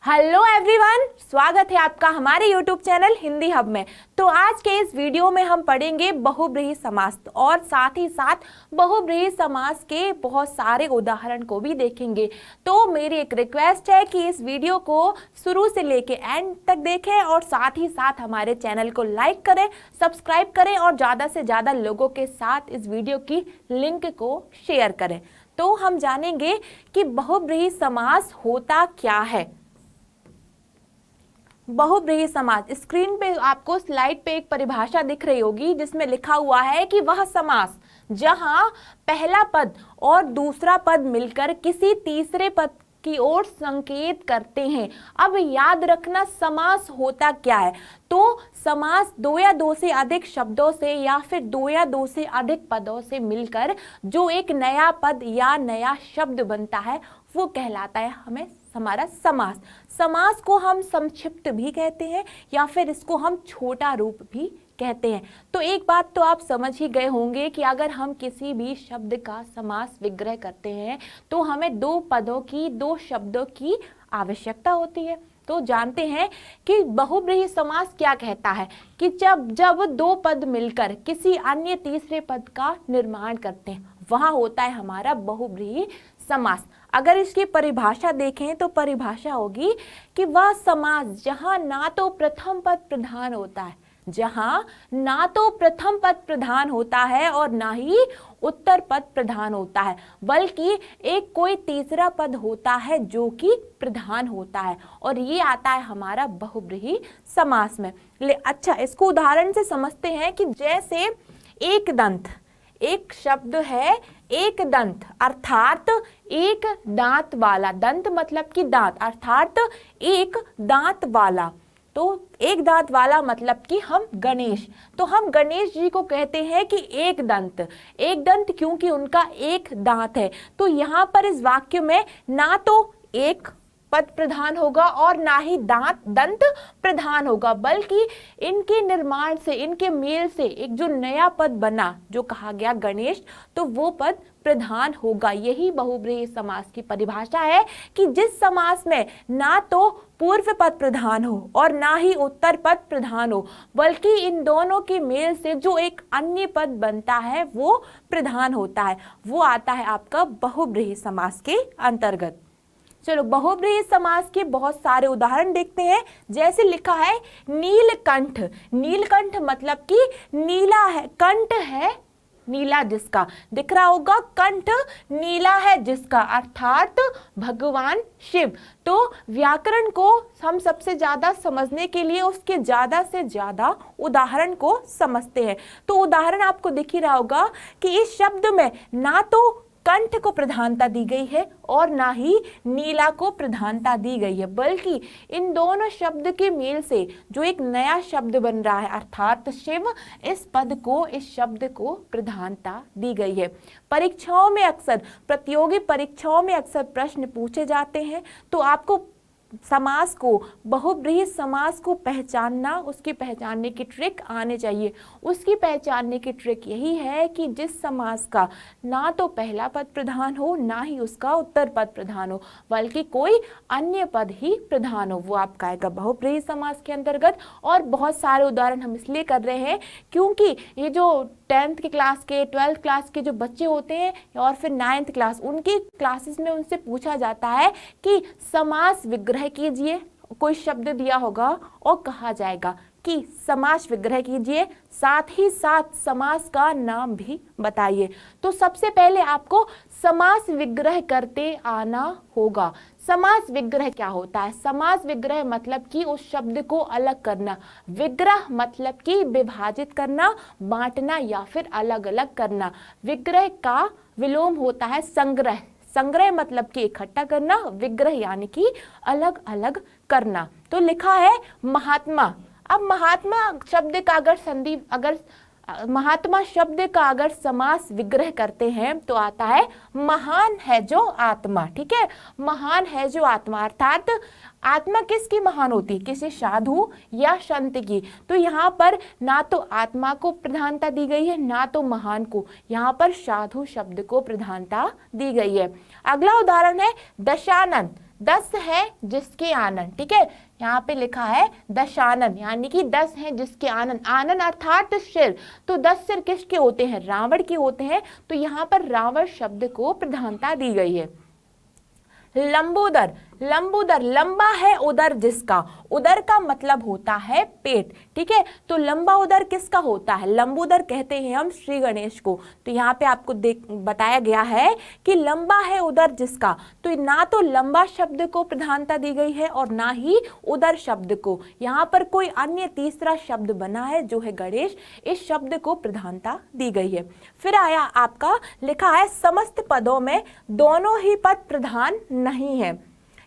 Hello everyone, स्वागत है आपका हमारे यूट्यूब चैनल हिंदी हब में। तो आज के इस वीडियो में हम पढ़ेंगे बहुब्रीहि समास और साथ ही साथ बहुब्रीहि समास के बहुत सारे उदाहरण को भी देखेंगे। तो मेरी एक रिक्वेस्ट है कि इस वीडियो को शुरू से लेके एंड तक देखें और साथ ही साथ हमारे चैनल को लाइक करें, सब्सक्राइब करें और ज़्यादा से ज़्यादा लोगों के साथ इस वीडियो की लिंक को शेयर करें। तो हम जानेंगे कि बहुब्रीहि समास होता क्या है। बहुब्रीहि समास, स्क्रीन पे आपको स्लाइड पे एक परिभाषा दिख रही होगी जिसमें लिखा हुआ है कि वह समास जहां पहला पद और दूसरा पद मिलकर किसी तीसरे पद की ओर संकेत करते हैं। अब याद रखना समास होता क्या है। तो समास दो या दो से अधिक शब्दों से या फिर दो या दो से अधिक पदों से मिलकर जो एक नया पद या नया शब्द बनता है वो कहलाता है हमें हमारा समास। समास को हम संक्षिप्त भी कहते हैं या फिर इसको हम छोटा रूप भी कहते हैं। तो एक बात तो आप समझ ही गए होंगे कि अगर हम किसी भी शब्द का समास विग्रह करते हैं तो हमें दो पदों की, दो शब्दों की आवश्यकता होती है। तो जानते हैं कि बहुब्रीहि समास क्या कहता है कि जब दो पद मिलकर किसी अन्य तीसरे पद का निर्माण करते हैं वहां होता है हमारा बहुब्रीहि समास। अगर इसकी परिभाषा देखें तो परिभाषा होगी कि वह समास जहां ना तो प्रथम पद प्रधान होता है, जहां ना तो प्रथम पद प्रधान होता है और ना ही उत्तर पद प्रधान होता है, बल्कि एक कोई तीसरा पद होता है जो कि प्रधान होता है, और ये आता है हमारा बहुब्रीहि समास में। अच्छा, इसको उदाहरण से समझते हैं कि जैसे एक दंत, एक शब्द है एक दंत अर्थात एक दांत वाला, दंत मतलब कि दांत अर्थात एक दांत वाला। तो एक दांत वाला मतलब कि हम गणेश, तो हम गणेश जी को कहते हैं कि एक दंत। एक दंत क्योंकि उनका एक दांत है। तो यहाँ पर इस वाक्य में ना तो एक पद प्रधान होगा और ना ही दंत प्रधान होगा, बल्कि इनके निर्माण से, इनके मेल से एक जो नया पद बना जो कहा गया गणेश, तो वो पद प्रधान होगा। यही बहुब्रीहि समास की परिभाषा है कि जिस समास में ना तो पूर्व पद प्रधान हो और ना ही उत्तर पद प्रधान हो, बल्कि इन दोनों के मेल से जो एक अन्य पद बनता है वो प्रधान होता है, वो आता है आपका बहुब्रीहि समास के अंतर्गत। चलो बहुब्रीहि समास के बहुत सारे उदाहरण देखते हैं। जैसे लिखा है नीलकंठ, नीलकंठ मतलब कि नीला है, कंठ है नीला जिसका, दिख रहा होगा कंठ नीला है जिसका अर्थात भगवान शिव। तो व्याकरण को हम सबसे ज्यादा समझने के लिए उसके ज्यादा से ज्यादा उदाहरण को समझते हैं। तो उदाहरण आपको दिख ही रहा होगा कि इस शब्द में ना तो कंठ को प्रधानता दी गई है और ना ही नीला को प्रधानता दी गई है, बल्कि इन दोनों शब्द के मेल से जो एक नया शब्द बन रहा है अर्थात शिव, इस पद को, इस शब्द को प्रधानता दी गई है। परीक्षाओं में अक्सर, प्रतियोगी परीक्षाओं में अक्सर प्रश्न पूछे जाते हैं, तो आपको समास को, बहुब्रीहि समास को पहचानना, उसकी पहचानने की ट्रिक आने चाहिए। उसकी पहचानने की ट्रिक यही है कि जिस समास का ना तो पहला पद प्रधान हो ना ही उसका उत्तर पद प्रधान हो, बल्कि कोई अन्य पद ही प्रधान हो, वो आपका आएगा बहुब्रीहि समास के अंतर्गत। और बहुत सारे उदाहरण हम इसलिए कर रहे हैं क्योंकि ये जो 10th की क्लास के, 12th क्लास के जो बच्चे होते हैं और फिर 9th क्लास, उनकी क्लासेस में उनसे पूछा जाता है कि समास विग्रह कीजिए। कोई शब्द दिया होगा और कहा जाएगा कि समास विग्रह कीजिए, साथ ही साथ समास का नाम भी बताइए। तो सबसे पहले आपको समास विग्रह करते आना होगा। समास विग्रह क्या होता है? समास विग्रह मतलब कि उस शब्द को अलग करना, विग्रह मतलब कि विभाजित करना, बांटना या फिर अलग अलग करना। विग्रह का विलोम होता है संग्रह, संग्रह मतलब कि इकट्ठा करना, विग्रह यानी कि अलग अलग करना। तो लिखा है महात्मा। अब महात्मा शब्द का महात्मा शब्द का अगर समास विग्रह करते हैं तो आता है महान है जो आत्मा। ठीक है, महान है जो आत्मा अर्थात आत्मा किसकी महान होती? किसी साधु या संत की। तो यहाँ पर ना तो आत्मा को प्रधानता दी गई है ना तो महान को, यहाँ पर साधु शब्द को प्रधानता दी गई है। अगला उदाहरण है दशानन। 10 है जिसके आनन, ठीक है, यहाँ पे लिखा है दशानन, यानी कि 10 है जिसके आनन, आनन अर्थात सिर। तो 10 सिर किसके होते हैं? रावण के होते हैं। तो यहाँ पर रावण शब्द को प्रधानता दी गई है। लंबोदर, लंबोदर लंबा है उदर जिसका, उदर का मतलब होता है पेट, ठीक है। तो लंबा उदर किसका होता है? लंबोदर कहते हैं हम श्री गणेश को। तो यहाँ पे आपको बताया गया है कि लंबा है उदर जिसका, तो ना तो लंबा शब्द को प्रधानता दी गई है और ना ही उदर शब्द को। यहाँ पर कोई अन्य तीसरा शब्द बना है जो है गणेश, इस शब्द को प्रधानता दी गई है। फिर आया आपका लिखा है समस्त पदों में दोनों ही पद प्रधान नहीं है।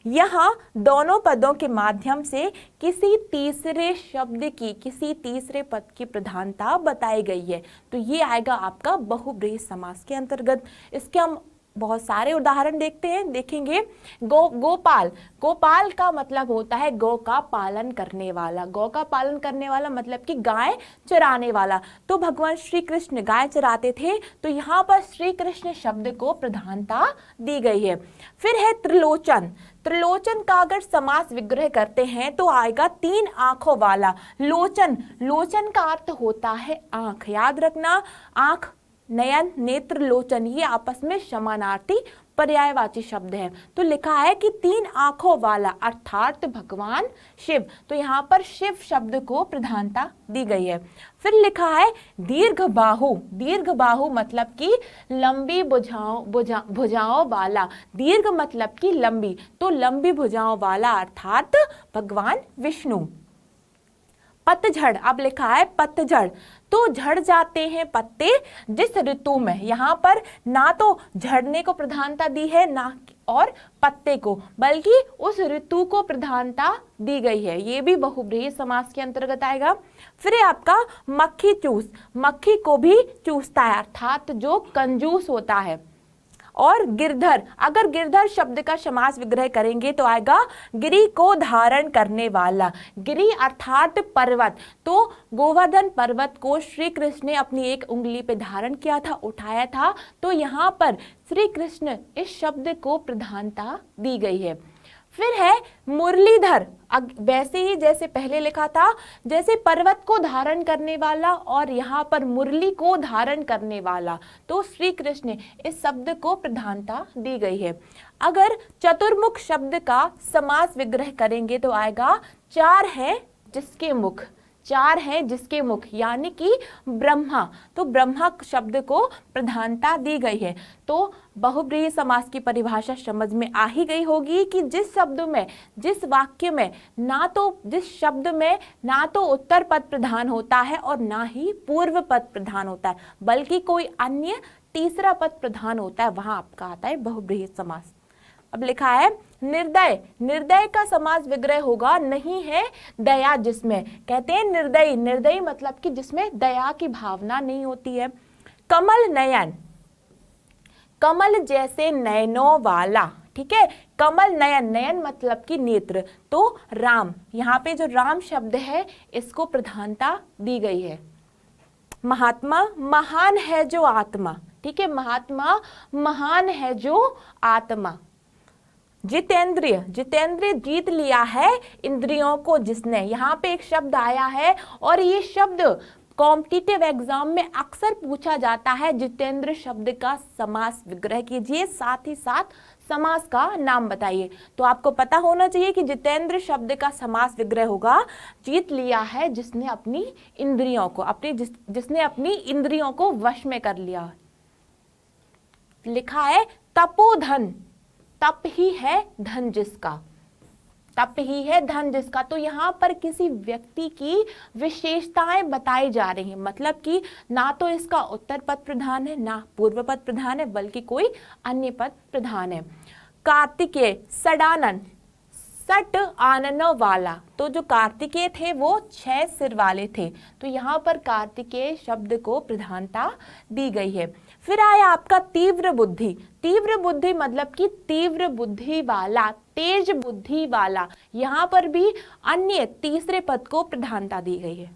यहाँ दोनों पदों के माध्यम से किसी तीसरे शब्द की, किसी तीसरे पद की प्रधानता बताई गई है। तो ये आएगा आपका बहुब्रीहि समास के अंतर्गत। इसके हम बहुत सारे उदाहरण देखते हैं, देखेंगे। गोपाल, गोपाल का मतलब होता है गौ का पालन करने वाला, गौ का पालन करने वाला मतलब कि गाय चराने वाला। तो भगवान श्री कृष्ण गाय चराते थे, तो यहाँ पर श्री कृष्ण शब्द को प्रधानता दी गई है। फिर है त्रिलोचन, त्रिलोचन का अगर समास विग्रह करते हैं तो आएगा 3 आंखों वाला। लोचन, लोचन का अर्थ होता है आंख, याद रखना, आंख, नयन, नेत्र, लोचन ये आपस में समानार्थी पर्यायवाची शब्द है। तो लिखा है कि 3 आंखों वाला अर्थात भगवान शिव। तो यहाँ पर शिव शब्द को प्रधानता दी गई है। फिर लिखा है दीर्घ बाहु, दीर्घ बाहु मतलब कि लंबी भुजाओं वाला, दीर्घ मतलब कि लंबी, तो लंबी भुजाओं वाला अर्थात भगवान विष्णु। पतझड़, अब लिखा है पतझड़, तो झड़ जाते हैं पत्ते जिस ऋतु में। यहाँ पर ना तो झड़ने को प्रधानता दी है ना और पत्ते को, बल्कि उस ऋतु को प्रधानता दी गई है। ये भी बहुब्रीहि समास के अंतर्गत आएगा। फिर आपका मक्खी चूस, मक्खी को भी चूसता है अर्थात जो कंजूस होता है। और गिरधर, अगर गिरधर शब्द का समास विग्रह करेंगे तो आएगा गिरि को धारण करने वाला, गिरि अर्थात पर्वत। तो गोवर्धन पर्वत को श्री कृष्ण ने अपनी एक उंगली पे धारण किया था, उठाया था, तो यहाँ पर श्री कृष्ण इस शब्द को प्रधानता दी गई है। फिर है मुरलीधर, वैसे ही जैसे पहले लिखा था, जैसे पर्वत को धारण करने वाला और यहाँ पर मुरली को धारण करने वाला, तो श्री कृष्ण इस शब्द को प्रधानता दी गई है। अगर चतुर्मुख शब्द का समास विग्रह करेंगे तो आएगा 4 है जिसके मुख, 4 है जिसके मुख, यानी कि ब्रह्मा। तो ब्रह्मा शब्द को प्रधानता दी गई है। तो बहुब्रीहि समास की परिभाषा समझ में आ ही गई होगी कि जिस शब्द में, जिस वाक्य में ना तो, जिस शब्द में ना तो उत्तर पद प्रधान होता है और ना ही पूर्व पद प्रधान होता है, बल्कि कोई अन्य तीसरा पद प्रधान होता है, वहां आपका आता है बहुब्रीहि समास। अब लिखा है निर्दय, निर्दय का समास विग्रह होगा नहीं है दया जिसमें, कहते हैं निर्दयी, निर्दयी मतलब कि जिसमें दया की भावना नहीं होती है। कमल नयन, कमल जैसे नयनों वाला, ठीक है, कमल नयन, नयन मतलब कि नेत्र। तो राम, यहाँ पे जो राम शब्द है इसको प्रधानता दी गई है। महात्मा, महान है जो आत्मा, ठीक है, महात्मा महान है जो आत्मा। जितेंद्रिय, जितेंद्रिय जीत लिया है इंद्रियों को जिसने, यहाँ पे एक शब्द आया है और ये शब्द कॉम्पिटिटिव एग्जाम में अक्सर पूछा जाता है। जितेंद्र शब्द का समास विग्रह कीजिए, साथ ही साथ समास का नाम बताइए। तो आपको पता होना चाहिए कि जितेंद्र शब्द का समास विग्रह होगा जीत लिया है जिसने अपनी इंद्रियों को, जिसने अपनी इंद्रियों को वश में कर लिया। लिखा है तपोधन, तप ही है धन जिसका, तप ही है धन जिसका। तो यहाँ पर किसी व्यक्ति की विशेषताएं बताई जा रही हैं, मतलब कि ना तो इसका उत्तर पद प्रधान है ना पूर्व पद प्रधान है, बल्कि कोई अन्य पद प्रधान है। कार्तिकेय, सडानन, सट आननों वाला, तो जो कार्तिकेय थे वो 6 सिर वाले थे, तो यहाँ पर कार्तिकेय शब्द को प्रधानता दी गई है। फिर आया आपका तीव्र बुद्धि, तीव्र बुद्धि मतलब कि तीव्र बुद्धि वाला, तेज बुद्धि वाला, यहाँ पर भी अन्य तीसरे पद को प्रधानता दी गई है।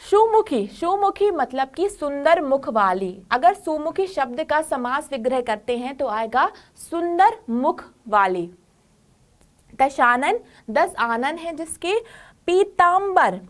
सुमुखी, सुमुखी मतलब कि सुंदर मुख वाली। अगर सुमुखी शब्द का समास विग्रह करते हैं तो आएगा सुंदर मुख वाली। दशानन, 10 आनन है जिसके पीतांबर,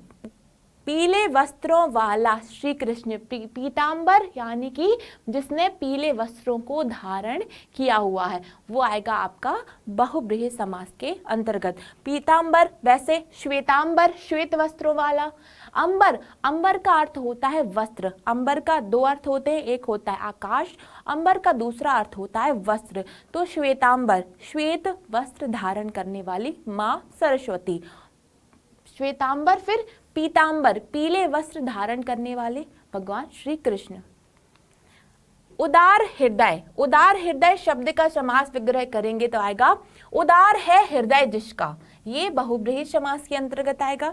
पीले वस्त्रों वाला श्री कृष्ण। पीतांबर यानी कि जिसने पीले वस्त्रों को धारण किया हुआ है, वो आएगा आपका बहुब्रीहि समास के अंतर्गत। पीतांबर, वैसे श्वेतांबर श्वेत वस्त्रों वाला। अंबर, अंबर का अर्थ होता है वस्त्र। अंबर का 2 अर्थ होते हैं, एक होता है आकाश, अंबर का दूसरा अर्थ होता है वस्त्र। तो श्वेतांबर, श्वेत वस्त्र धारण करने वाली माँ सरस्वती। श्वेतांबर, फिर पीतांबर, पीले वस्त्र धारण करने वाले भगवान श्री कृष्ण। उदार हृदय, उदार हृदय शब्द का समास विग्रह करेंगे तो आएगा उदार है हृदय जिसका, ये बहुब्रीहि समास के अंतर्गत आएगा।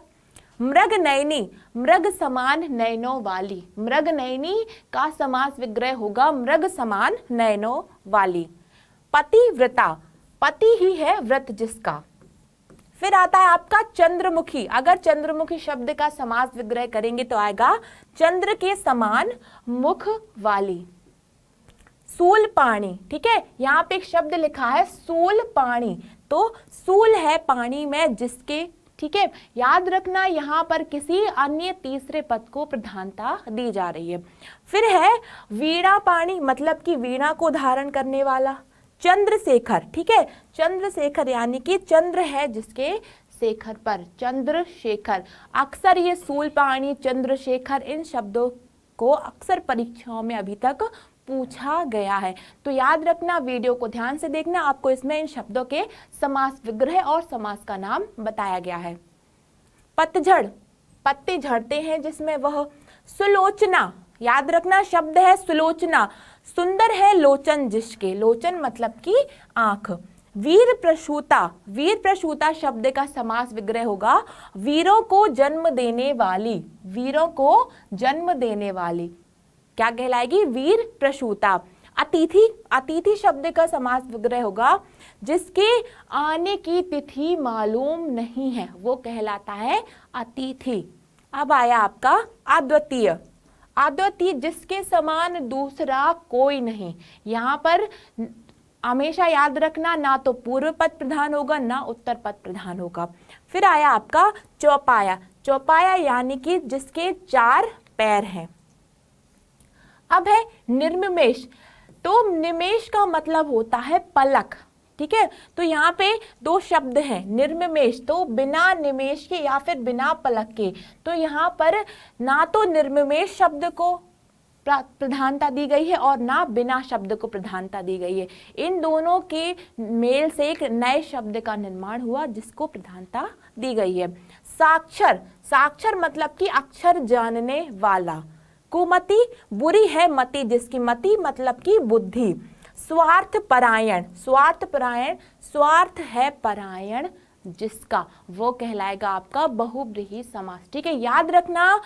मृग नयनी, मृग समान नयनों वाली। मृग नयनी का समास विग्रह होगा मृग समान नयनों वाली। पतिव्रता, पति ही है व्रत जिसका। फिर आता है आपका चंद्रमुखी। अगर चंद्रमुखी शब्द का समास विग्रह करेंगे तो आएगा चंद्र के समान मुख वाली। सूलपाणी, ठीक है, यहाँ पे एक शब्द लिखा है सूलपाणी, तो सूल है पानी में जिसके, ठीक है, याद रखना यहाँ पर किसी अन्य तीसरे पद को प्रधानता दी जा रही है। फिर है वीणा पाणी, मतलब कि वीणा को धारण करने वाला। चंद्रशेखर, ठीक है, चंद्रशेखर यानी कि चंद्र है जिसके शेखर पर, चंद्रशेखर। अक्सर ये सूलपाणी, चंद्रशेखर, इन शब्दों को अक्सर परीक्षाओं में अभी तक पूछा गया है, तो याद रखना, वीडियो को ध्यान से देखना, आपको इसमें इन शब्दों के समास विग्रह और समास का नाम बताया गया है। पतझड़, पत्ते झड़ते हैं जिसमें वह। सुलोचना, याद रखना शब्द है सुलोचना, सुंदर है लोचन जिसके, लोचन मतलब कि आंख। वीर प्रसूता, वीर प्रसूता शब्द का समास विग्रह होगा वीरों को जन्म देने वाली। वीरों को जन्म देने वाली क्या कहलाएगी? वीर प्रसूता। अतिथि, अतिथि शब्द का समास विग्रह होगा जिसके आने की तिथि मालूम नहीं है, वो कहलाता है अतिथि। अब आया आपका अद्वितीय। अद्वितीय जिसके समान दूसरा कोई नहीं। यहाँ पर हमेशा याद रखना, ना तो पूर्व पद प्रधान होगा ना उत्तर पद प्रधान होगा। फिर आया आपका चौपाया। चौपाया यानी कि जिसके 4 पैर हैं। अब है निर्निमेष। तो निमेष का मतलब होता है पलक, ठीक है, तो यहाँ पे 2 शब्द हैं, निर्निमेष तो बिना निमेष के या फिर बिना पलक के। तो यहाँ पर ना तो निर्निमेष शब्द को प्रधानता दी गई है और ना बिना शब्द को प्रधानता दी गई है। इन दोनों के मेल से एक नए शब्द का निर्माण हुआ जिसको प्रधानता दी गई है। साक्षर, साक्षर मतलब कि अक्षर जानने वाला। कुमति, बुरी है मति जिसकी, मति मतलब कि बुद्धि। स्वार्थ परायण, स्वार्थ परायण, स्वार्थ है परायण जिसका, वो कहलाएगा आपका बहुब्रीहि समास। ठीक है, याद रखना,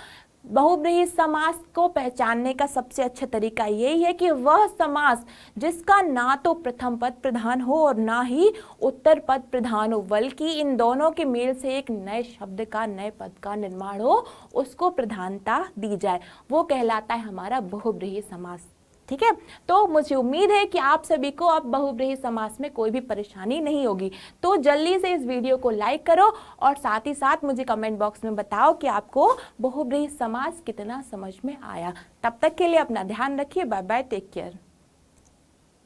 बहुब्रीहि समास को पहचानने का सबसे अच्छा तरीका यही है कि वह समास जिसका ना तो प्रथम पद प्रधान हो और ना ही उत्तर पद प्रधान हो, बल्कि इन दोनों के मेल से एक नए शब्द का, नए पद का निर्माण हो, उसको प्रधानता दी जाए, वो कहलाता है हमारा बहुब्रीहि समास। ठीक है, तो मुझे उम्मीद है कि आप सभी को अब बहुब्रीहि समास में कोई भी परेशानी नहीं होगी। तो जल्दी से इस वीडियो को लाइक करो और साथ ही साथ मुझे कमेंट बॉक्स में बताओ कि आपको बहुब्रीहि समास कितना समझ में आया। तब तक के लिए अपना ध्यान रखिए। Bye bye, take care.